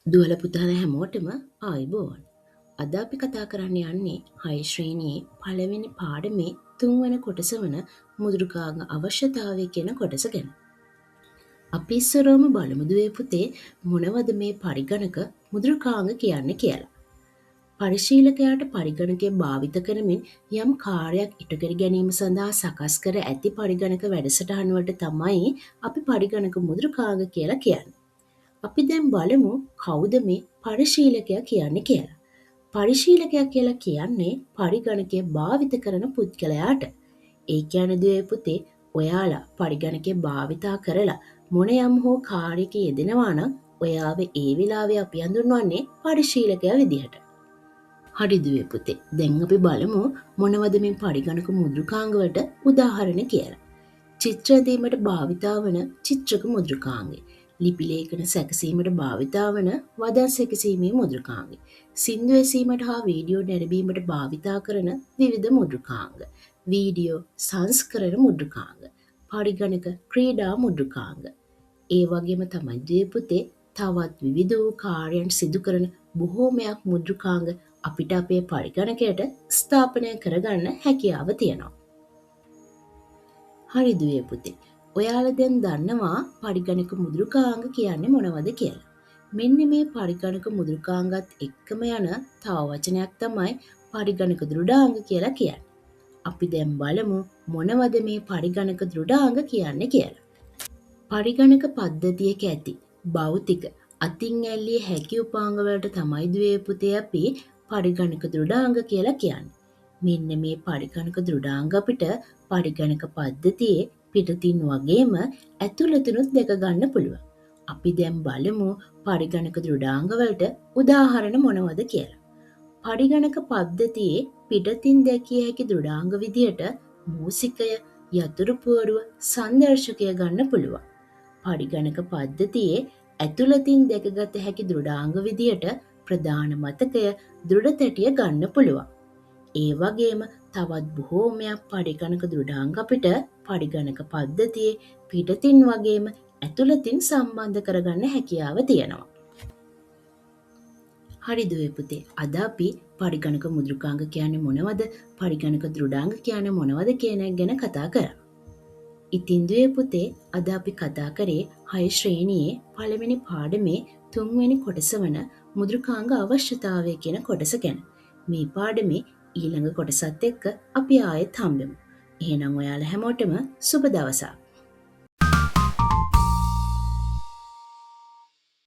දුවල පුතාලා හැමෝටම ආයුබෝවන්. අද අපි කතා කරන්න යන්නේ 6 ශ්‍රේණියේ පළවෙනි පාඩමේ 3 වෙනි කොටස වන මුද්‍රකාංග අවශ්‍යතාවය කියන කොටස ගැන. අපි ඉස්සරවම බලමු දුවේ පුතේ මොනවද මේ පරිගණක මුද්‍රකාංග කියන්නේ කියලා. පරිශීලකයාට පරිගණකය භාවිත කරමින් යම් කාර්යයක් ඉටු කර ගැනීම සඳහා සකස් කර ඇති පරිගණක වැඩසටහන වලට තමයි අපි පරිගණක මුද්‍රකාංග කියලා කියන්නේ. අපි දැන් බලමු කවුද මේ පරිශීලකයා කියන්නේ කියලා. පරිශීලකයා කියලා කියන්නේ පරිගණකය භාවිත කරන පුද්ගලයාට. ඒ කියන්නේ දුවේ පුතේ ඔයාලා පරිගණකය භාවිතා කරලා මොන යම් හෝ කාර්යයක යෙදෙනවා නම් ඔයාව ඒ වෙලාවේ අපි හඳුන්වන්නේ පරිශීලකයා විදිහට. හරි දුවේ පුතේ. දැන් අපි බලමු මොනවද මේ පරිගණක මුද්‍රකාංග වලට උදාහරණ කියලා. චිත්‍ර දීමට භාවිතා වන චිත්‍රක මුද්‍රකාංගය. ලිපි ලේඛන සැකසීමට භාවිතා වන වදන් සැකසීමේ මුද්‍රකාංගය. සින්දු ඇසීමට හා වීඩියෝ නැරඹීමට භාවිතා කරන විවිධ මුද්‍රකාංග. වීඩියෝ සංස්කරණ මුද්‍රකාංග. පරිගණක ක්‍රීඩා මුද්‍රකාංග. ඒ වගේම තමයි දුවේ පුතේ තවත් විවිධ වූ කාර්යයන් සිදු කරන බොහෝමයක් මුද්‍රකාංග අපිට අපේ පරිගණකයට ස්ථාපනය කරගන්න හැකියාව තියෙනවා. හරි දුවේ පුතේ. ඔයාලා දැන් දන්නවා පරිගණක මුද්‍රකාංග කියන්නේ මොනවද කියලා. මෙන්න මේ පරිගණක මුද්‍රකාංගත් එක්කම යන තව වචනයක් තමයි පරිගණක දෘඩාංග කියලා කියන්නේ. අපි දැන් බලමු මොනවද මේ පරිගණක දෘඩාංග කියන්නේ කියලා. පරිගණක පද්ධතියක ඇති භෞතික අතින් ඇල්ලිය හැකි උපාංග වලට තමයි දුවේ පුතේ අපි පරිගණක දෘඩාංග කියලා කියන්නේ. මෙන්න මේ පරිගණක දෘඩාංග අපිට පරිගණක පද්ධතියේ පිටතින් වගේම ඇතුළතිනුත් දැක ගන්න පුළුවන්. අපි දැන් බලමු පරිගණක දෘඩාංග වලට උදාහරණ මොනවද කියලා. පරිගණක පද්ධතියේ පිටතින් දැකිය හැකි දෘඩාංග විදියට මූසිකය, යතුරු පුවරුව, සංදර්ශකය ගන්න පුළුවන්. පරිගණක පද්ධතියේ ඇතුළතින් දැකගත හැකි දෘඩාංග විදියට ප්‍රධාන මතකය, දෘඩ තැටිය ගන්න පුළුවන්. ඒ වගේම තවත් බොහෝමයක් පරිගණක දෘඩාංග අපිට පරිගණක පද්ධතියේ පිටතින් වගේම ඇතුළතින් සම්බන්ධ කරගන්න හැකියාව තියෙනවා. හරි දුවේ පුතේ. අද අපි පරිගණක මුද්‍රකාංග කියන්නේ මොනවද? පරිගණක දෘඩාංග කියන්නේ මොනවද කියන එක ගැන කතා කරා. ඉතින් දුවේ පුතේ අද අපි කතා කරේ 6 ශ්‍රේණියේ පළවෙනි පාඩමේ 3 වෙනි කොටස වන මුද්‍රකාංග අවශ්‍යතාවය කියන කොටස ගැන. මේ පාඩමේ ඊළඟ කොටසත් එක්ක අපි ආයෙත් හම්බෙමු. එහෙනම් ඔයාලා හැමෝටම සුබ දවසක්.